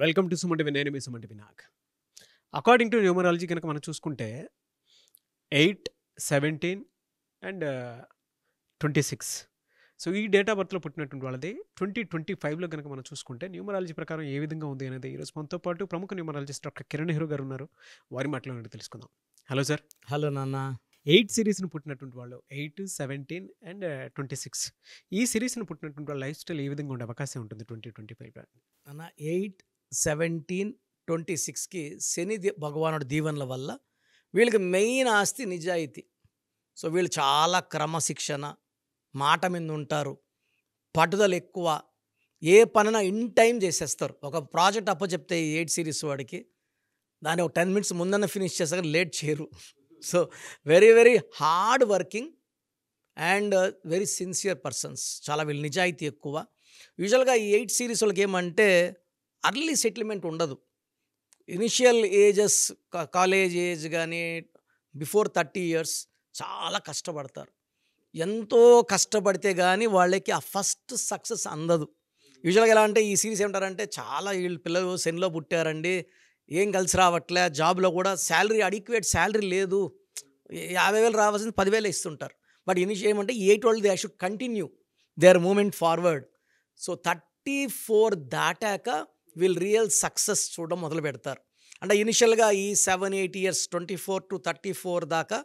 Welcome to Suman TV. నేను మీ Suman TV Nag. According to numerology కనుక మనం చూసుకుంటే 8, 17 అండ్ 26. సో ఈ డేట్ ఆఫ్ బర్త్లో పుట్టినటువంటి వాళ్ళది 2025లో కనుక మనం చూసుకుంటే న్యూమరాలజీ ప్రకారం ఏ విధంగా ఉంది అనేది ఈరోజు మనతో పాటు ప్రముఖ న్యూమరాలజిస్ట్ డాక్టర్ కిరణ్ నెహ్రూ గారు ఉన్నారు. వారి మాటలో తెలుసుకుందాం. Hello sir. హలో నాన్న. 8 సిరీస్ని పుట్టినటువంటి వాళ్ళు 8, 17 అండ్ 26. ఈ సిరీస్ని పుట్టినటువంటి వాళ్ళ లైఫ్ స్టైల్ ఏ విధంగా ఉండే అవకాశం ఉంటుంది 2025? నాన్న 8, 17, 26కి శని భగవానుడి దీవెనల వల్ల వీళ్ళకి మెయిన్ ఆస్తి నిజాయితీ. సో వీళ్ళు చాలా క్రమశిక్షణ, మాట మీద ఉంటారు, పట్టుదల ఎక్కువ, ఏ పనైనా ఇన్ టైం చేసేస్తారు. ఒక ప్రాజెక్ట్ అప్పచెప్తే 8 సిరీస్ వాడికి దాన్ని ఒక 10 మినిట్స్ ముందన్న ఫినిష్ చేస్తారు, లేట్ చేయరు. So very very hard working and very sincere persons. చాలా వీళ్ళు నిజాయితీ ఎక్కువ. యూజువల్గా ఈ 8 సిరీస్ వాళ్ళకి ఏమంటే అర్లీ సెటిల్మెంట్ ఉండదు. ఇనిషియల్ ఏజెస్, కాలేజ్ ఏజ్ కానీ బిఫోర్ 30 years చాలా కష్టపడతారు. ఎంతో కష్టపడితే కానీ వాళ్ళకి ఆ ఫస్ట్ సక్సెస్ అందదు. యూజువల్గా ఎలా అంటే ఈ సిరీస్ ఏమంటారంటే చాలా వీళ్ళు పిల్లలు శనిలో పుట్టారండి, ఏం కలిసి రావట్లే, జాబ్లో కూడా శాలరీ అడిక్వేట్ శాలరీ లేదు, 50,000 రావాల్సింది 10,000 ఇస్తుంటారు. బట్ ఇనిషియల్ ఏమంటే 8 వాళ్ళు they should continue their moment forward. So 34 దాటాక వీళ్ళు రియల్ సక్సెస్ చూడడం మొదలు పెడతారు. అంటే ఇనిషియల్గా ఈ 7-8 years 24 to 34 దాకా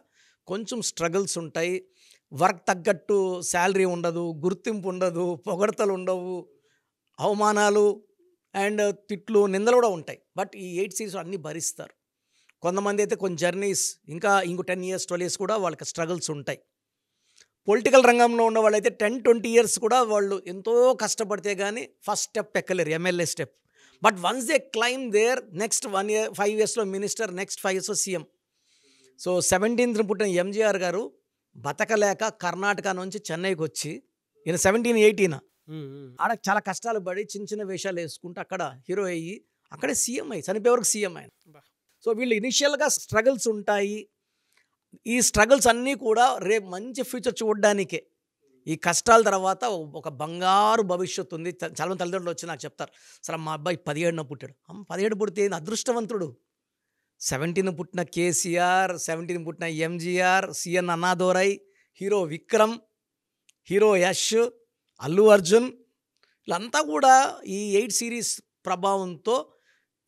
కొంచెం స్ట్రగుల్స్ ఉంటాయి. వర్క్ తగ్గట్టు శాలరీ ఉండదు, గుర్తింపు ఉండదు, పొగడతలు ఉండవు, అవమానాలు అండ్ తిట్లు, నిందలు కూడా ఉంటాయి. బట్ ఈ 8 సిరీస్ అన్నీ భరిస్తారు. కొంతమంది అయితే కొన్ని జర్నీస్ ఇంకా ఇంకో 10 years 12 years కూడా వాళ్ళకి స్ట్రగుల్స్ ఉంటాయి. పొలిటికల్ రంగంలో ఉన్న వాళ్ళైతే 10-20 years కూడా వాళ్ళు ఎంతో కష్టపడితే కానీ ఫస్ట్ స్టెప్ ఎక్కలేరు, MLA step. But once they climb there next 1 year 5 yearsలో మినిస్టర్, నెక్స్ట్ 5 yearsలో సీఎం. సో 17th పుట్టిన ఎంజీఆర్ గారు బతకలేక కర్ణాటక నుంచి చెన్నైకి వచ్చి, ఈయన 17-18 ఆడ చాలా కష్టాలు పడి చిన్న చిన్న వేషాలు వేసుకుంటూ అక్కడ హీరో అయ్యి అక్కడే సీఎం అయ్యి చనిపోయే వరకు సీఎం ఆయన. సో వీళ్ళు ఇనిషియల్గా స్ట్రగుల్స్ ఉంటాయి. ఈ స్ట్రగుల్స్ అన్నీ కూడా రేపు మంచి ఫ్యూచర్ చూడడానికే. ఈ కష్టాల తర్వాత ఒక బంగారు భవిష్యత్తు ఉంది. చాలామంది తల్లిదండ్రులు వచ్చి నాకు చెప్తారు, సరే మా అబ్బాయి 17న పుట్టాడు. 17 పుడితే అదృష్టవంతుడు. 17 పుట్టిన కేసీఆర్, 17 పుట్టిన ఎంజీఆర్, సిఎన్ అన్నాదోరై, హీరో విక్రమ్, హీరో యష్, అల్లు అర్జున్, వీళ్ళంతా కూడా ఈ 8 సిరీస్ ప్రభావంతో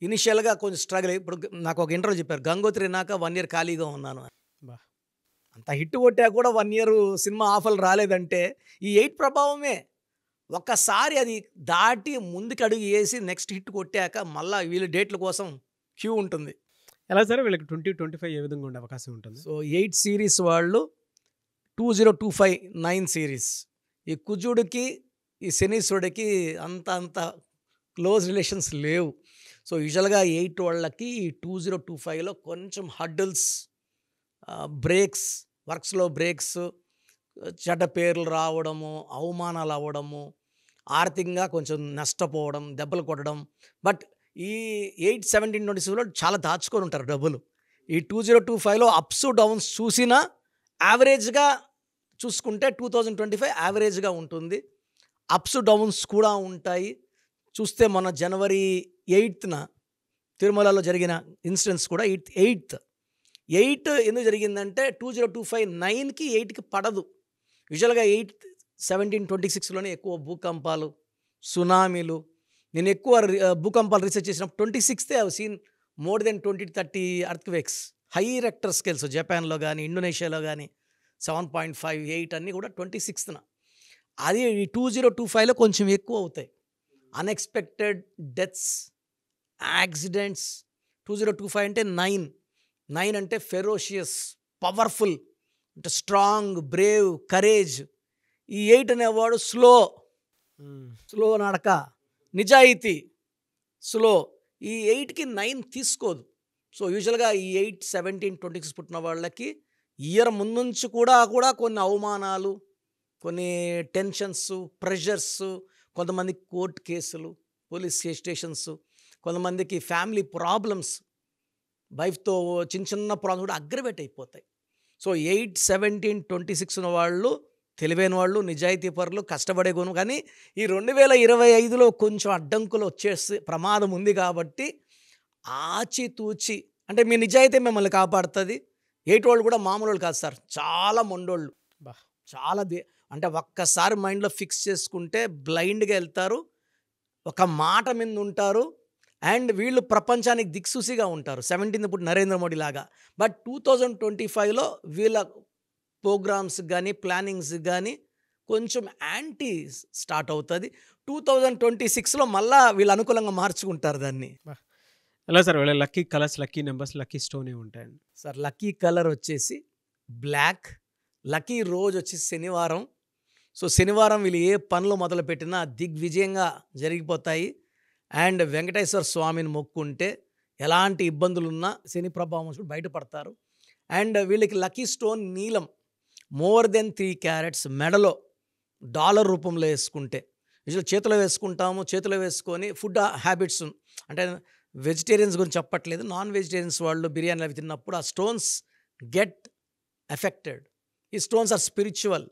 ఇనిషియల్గా కొంచెం స్ట్రగుల్. ఇప్పుడు నాకు ఒక ఇంటర్వ్యూ చెప్పారు, గంగోత్రి నాక 1 year ఖాళీగా ఉన్నాను. అంత హిట్ కొట్టా కూడా 1 year సినిమా ఆఫర్లు రాలేదంటే ఈ 8 ప్రభావమే. ఒక్కసారి అది దాటి ముందుకు అడుగు వేసి నెక్స్ట్ హిట్ కొట్టాక మళ్ళీ వీళ్ళ డేట్ల కోసం క్యూ ఉంటుంది. ఎలా సరే వీళ్ళకి 2025 ఏ విధంగా ఉండే అవకాశం ఉంటుంది? సో 8 సిరీస్ వాళ్ళు 2025 9 సిరీస్. ఈ కుజుడికి ఈ శనీశ్వరుడికి అంత క్లోజ్ రిలేషన్స్ లేవు. సో యూజువల్గా 8 వాళ్ళకి ఈ 2025లో కొంచెం హడ్డల్స్, బ్రేక్స్, వర్క్స్లో బ్రేక్స్, చెడ్డ పేర్లు రావడము, అవమానాలు అవ్వడము, ఆర్థికంగా కొంచెం నష్టపోవడం, దెబ్బలు కొట్టడం. బట్ ఈ 8, 17, 26లో చాలా దాచుకొని ఉంటారు డబ్బులు. ఈ 2025లో అప్స్ డౌన్స్ చూసినా యావరేజ్గా చూసుకుంటే 2025 యావరేజ్గా ఉంటుంది. అప్స్ డౌన్స్ కూడా ఉంటాయి. చూస్తే మన January 8th తిరుమలలో జరిగిన ఇన్సిడెంట్స్ కూడా 8 ఎందుకు జరిగిందంటే 2025 9కి 8కి పడదు. యూజువల్గా 8, 17, 26లోనే ఎక్కువ భూకంపాలు, సునామీలు. నేను ఎక్కువ భూకంపాలు రీసెర్చ్ చేసినప్పుడు 26th I have seen more than 20-30 earthquakes, high Richter scales. జపాన్లో కానీ ఇండోనేషియాలో కానీ 7.5, 8 అన్నీ కూడా 26th. అది 2025లో కొంచెం ఎక్కువ అవుతాయి. Unexpected deaths, accidents. 2025 అంటే 9 అంటే ఫెరోషియస్, పవర్ఫుల్, అంటే స్ట్రాంగ్, బ్రేవ్, కరేజ్. ఈ 8 అనేవాడు స్లో నడక, నిజాయితీ, స్లో. ఈ 8కి 9 తీసుకోదు. సో యూజువల్గా ఈ 8, 17, 26 పుట్టిన వాళ్ళకి ఇయర్ ముందుంచి కూడా కొన్ని అవమానాలు, కొన్ని టెన్షన్స్, ప్రెషర్స్, కొంతమంది కోర్టు కేసులు, పోలీస్ స్టేషన్స్, కొంతమందికి ఫ్యామిలీ ప్రాబ్లమ్స్, వైఫ్తో చిన్న ప్రాబ్లమ్స్ కూడా అగ్రవేట్ అయిపోతాయి. సో 8, 17, 26 ఉన్న వాళ్ళు తెలివైన వాళ్ళు, నిజాయితీ పరులు, కష్టపడే గుణం. కానీ ఈ 2025లో కొంచెం అడ్డంకులు వచ్చేసి ప్రమాదం ఉంది కాబట్టి ఆచితూచి, అంటే మీ నిజాయితీ మిమ్మల్ని కాపాడుతుంది. ఏటోళ్ళు కూడా మామూలు కాదు సార్, చాలా మొండోళ్ళు, బా చాలా అంటే ఒక్కసారి మైండ్లో ఫిక్స్ చేసుకుంటే బ్లైండ్గా వెళ్తారు, ఒక మాట మీద ఉంటారు. అండ్ వీళ్ళు ప్రపంచానికి దిక్సూసిగా ఉంటారు 17th ఇప్పుడు నరేంద్ర మోడీ లాగా. బట్ 2025లో వీళ్ళ ప్రోగ్రామ్స్ కానీ ప్లానింగ్స్ కానీ కొంచెం యాంటీ స్టార్ట్ అవుతుంది. 2026లో మళ్ళా వీళ్ళు అనుకూలంగా మార్చుకుంటారు దాన్ని. ఎలా సార్ వీళ్ళ lucky colours, lucky numbers, lucky stone ఉంటాయండి? సార్ లక్కీ కలర్ వచ్చేసి బ్లాక్, లక్కీ రోజు వచ్చేసి శనివారం. సో శనివారం వీళ్ళు ఏ పనులు మొదలుపెట్టినా దిగ్విజయంగా జరిగిపోతాయి. అండ్ వెంకటేశ్వర స్వామిని మొక్కుంటే ఎలాంటి ఇబ్బందులున్నా శని ప్రభావం నుంచి బయటపడతారు. అండ్ వీళ్ళకి లక్కీ స్టోన్ నీలం, మోర్ దెన్ 3 క్యారెట్స్, మెడలో డాలర్ రూపంలో వేసుకుంటే. యూజువల్ చేతిలో వేసుకుంటాము, చేతిలో వేసుకొని ఫుడ్ హ్యాబిట్స్, అంటే వెజిటేరియన్స్ గురించి చెప్పట్లేదు, నాన్ వెజిటేరియన్స్ వాళ్ళు బిర్యానీలు అవి తిన్నప్పుడు ఆ స్టోన్స్ గెట్ ఎఫెక్టెడ్. ఈ stones are spiritual,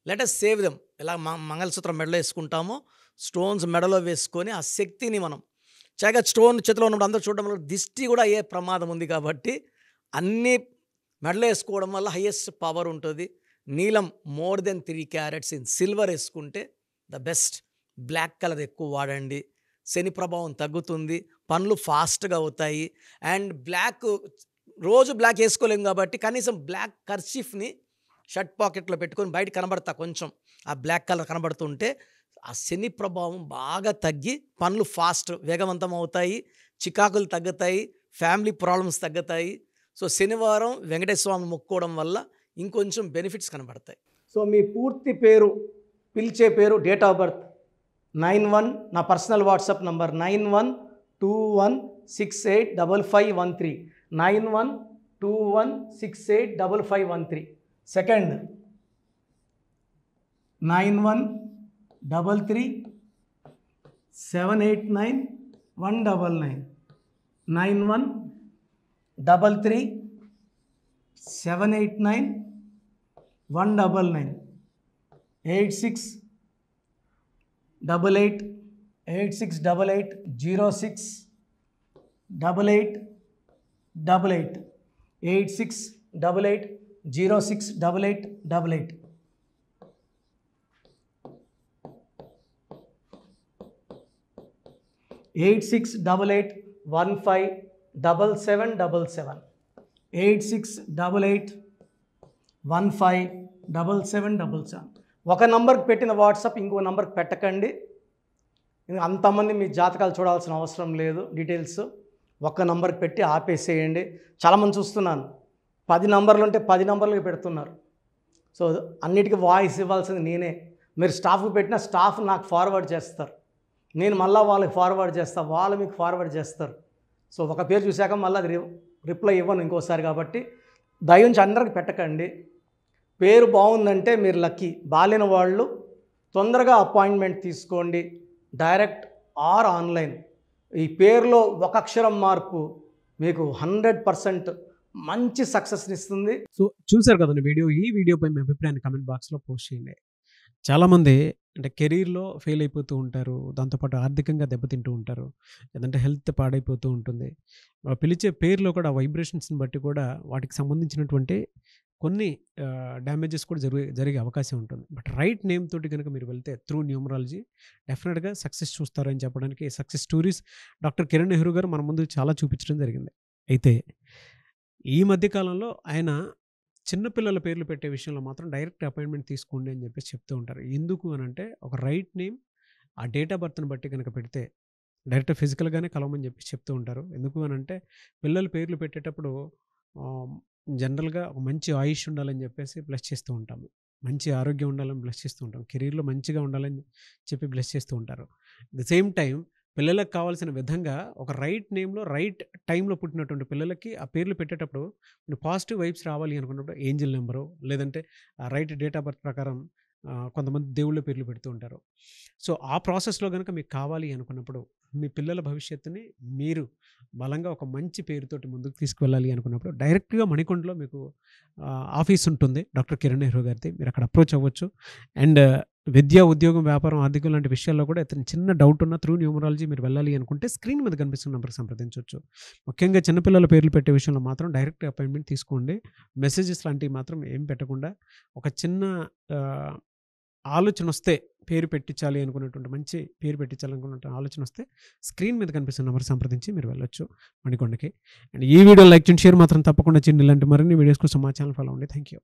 let us save them. ఎలా మంగళసూత్రం మెడలో వేసుకుంటామో స్టోన్స్ మెడలో వేసుకొని ఆ శక్తిని మనం చక్కగా స్టోన్ చేతిలో ఉన్నప్పుడు అందరూ చూడడం వల్ల దిష్టి కూడా అయ్యే ప్రమాదం ఉంది కాబట్టి అన్నీ మెడలో వేసుకోవడం వల్ల హైయెస్ట్ పవర్ ఉంటుంది. నీలం more than 3 carats in silver వేసుకుంటే ద బెస్ట్. బ్లాక్ కలర్ ఎక్కువ వాడండి, శని ప్రభావం తగ్గుతుంది, పనులు ఫాస్ట్గా అవుతాయి. అండ్ బ్లాక్ రోజు బ్లాక్ వేసుకోలేము కాబట్టి కనీసం బ్లాక్ కర్చీఫ్ని షర్ట్ పాకెట్లో పెట్టుకొని బయట కనబడతా, కొంచెం ఆ బ్లాక్ కలర్ కనబడుతుంటే ఆ శని ప్రభావం బాగా తగ్గి పనులు ఫాస్ట్ వేగవంతం అవుతాయి, చికాకులు తగ్గుతాయి, ఫ్యామిలీ ప్రాబ్లమ్స్ తగ్గుతాయి. సో శనివారం వెంకటేశ్వర స్వామి మొక్కుకోవడం వల్ల ఇంకొంచెం బెనిఫిట్స్ కనబడతాయి. సో మీ పూర్తి పేరు, పిలిచే పేరు, డేట్ ఆఫ్ బర్త్ 91, నా personal WhatsApp number 9121685513, 9121685513. Second 9133789199, 9133789199, 8688068888, 8688068888. Eight 8688157777, 8688157777. ఒక నంబర్కి పెట్టిన వాట్సాప్ ఇంకో నంబర్కి పెట్టకండి. అంతమంది మీ జాతకాలు చూడాల్సిన అవసరం లేదు. డీటెయిల్స్ ఒక్క నంబర్కి పెట్టి ఆపేసేయండి. చాలామంది చూస్తున్నాను 10 నంబర్లు ఉంటే 10 నంబర్లకి పెడుతున్నారు. సో అన్నిటికీ వాయిస్ ఇవ్వాల్సింది నేనే. మీరు స్టాఫ్కి పెట్టిన స్టాఫ్ నాకు ఫార్వర్డ్ చేస్తారు, నేను మళ్ళీ వాళ్ళకి ఫార్వర్డ్ చేస్తాను, వాళ్ళు మీకు ఫార్వర్డ్ చేస్తారు. సో ఒక పేరు చూశాక మళ్ళీ అది రిప్లై ఇవ్వను ఇంకోసారి. కాబట్టి దయించి అందరికి పెట్టకండి. పేరు బాగుందంటే మీరు లక్కీ. బాలేని వాళ్ళు తొందరగా అపాయింట్మెంట్ తీసుకోండి, డైరెక్ట్ ఆర్ ఆన్లైన్. ఈ పేరులో ఒక అక్షరం మార్పు మీకు 100% మంచి సక్సెస్ని ఇస్తుంది. సో చూసారు కదండి వీడియో. ఈ వీడియోపై మీ అభిప్రాయాన్ని కామెంట్ బాక్స్లో పోస్ట్ చేయండి. చాలామంది అంటే కెరీర్లో ఫెయిల్ అయిపోతూ ఉంటారు, దాంతోపాటు ఆర్థికంగా దెబ్బతింటూ ఉంటారు, లేదంటే హెల్త్ పాడైపోతూ ఉంటుంది. పిలిచే పేరులో కూడా వైబ్రేషన్స్ని బట్టి కూడా వాటికి సంబంధించినటువంటి కొన్ని డ్యామేజెస్ కూడా జరిగే అవకాశం ఉంటుంది. బట్ రైట్ నేమ్ తోటి కనుక మీరు వెళ్తే త్రూ న్యూమరాలజీ డెఫినెట్గా సక్సెస్ చూస్తారని చెప్పడానికి success stories doctor Kiran Nehru గారు మన ముందు చాలా చూపించడం జరిగింది. అయితే ఈ మధ్యకాలంలో ఆయన చిన్నపిల్లల పేర్లు పెట్టే విషయంలో మాత్రం డైరెక్ట్ అపాయింట్మెంట్ తీసుకోండి అని చెప్పేసి చెప్తూ ఉంటారు. ఎందుకు అని అంటే ఒక రైట్ నేమ్ ఆ డేట్ ఆఫ్ బర్త్ని బట్టి కనుక పెడితే డైరెక్ట్ ఫిజికల్గానే కలవమని చెప్పి చెప్తూ ఉంటారు. ఎందుకు అని అంటే పిల్లల పేర్లు పెట్టేటప్పుడు జనరల్గా ఒక మంచి ఆయుష్ ఉండాలని చెప్పేసి బ్లెస్ చేస్తూ ఉంటాము, మంచి ఆరోగ్యం ఉండాలని బ్లెస్ చేస్తూ ఉంటాం, కెరీర్లో మంచిగా ఉండాలని చెప్పి బ్లెస్ చేస్తూ ఉంటారు. ద సేమ్ టైం పిల్లలకు కావాల్సిన విధంగా ఒక రైట్ నేమ్లో రైట్ టైంలో పుట్టినటువంటి పిల్లలకి ఆ పేర్లు పెట్టేటప్పుడు పాజిటివ్ వైబ్స్ రావాలి అనుకున్నప్పుడు ఏంజిల్ నెంబరు లేదంటే రైట్ డేట్ ఆఫ్ బర్త్ ప్రకారం కొంతమంది దేవుళ్ళ పేర్లు పెడుతూ ఉంటారు. సో, ఆ ప్రాసెస్‌లో గనుక మీకు కావాలి అనుకున్నప్పుడు, మీ పిల్లల భవిష్యత్తుని మీరు బలంగా ఒక మంచి పేరుతోటి ముందుకు తీసుకువెళ్ళాలి అనుకున్నప్పుడు, డైరెక్ట్‌గా మణికొండలో మీకు ఆఫీస్ ఉంటుంది. డాక్టర్ కిరణ్ నెహ్రూ గారిది. మీరు అక్కడ అప్రోచ్ అవ్వచ్చు. అండ్ విద్య, ఉద్యోగం, వ్యాపారం, ఆర్థికం లాంటి విషయాల్లో కూడా ఏదైనా చిన్న డౌట్ ఉన్నా త్రూ న్యూమరాలజీ మీరు వెళ్ళాలి అనుకుంటే స్క్రీన్ మీద కనిపిస్తున్న నంబర్‌కి సంప్రదించొచ్చు. ముఖ్యంగా చిన్నపిల్లల పేర్లు పెట్టే విషయంలో మాత్రం డైరెక్ట్ అపాయింట్మెంట్ తీసుకోండి. మెసేజెస్ లాంటివి మాత్రం ఏం పెట్టకుండా ఒక చిన్న ఆహ్, ఆలోచనొస్తే పేరు పెట్టించాలి అనుకున్నటువంటి మంచి పేరు పెట్టించాలనుకున్న ఆలోచనొస్తే స్క్రీన్ మీద కనిపిస్తున్న నంబర్ సంప్రదించి మీరు వెళ్ళొచ్చు మణికొండకి. అండ్ ఈ వీడియో లైక్ చేయండి, షేర్ మాత్రం తప్పకుండా చేయండి. ఇలాంటి మరిన్ని వీడియోస్ కోసం మా ఛానల్ ఫాలో అవ్వండి. Thank you.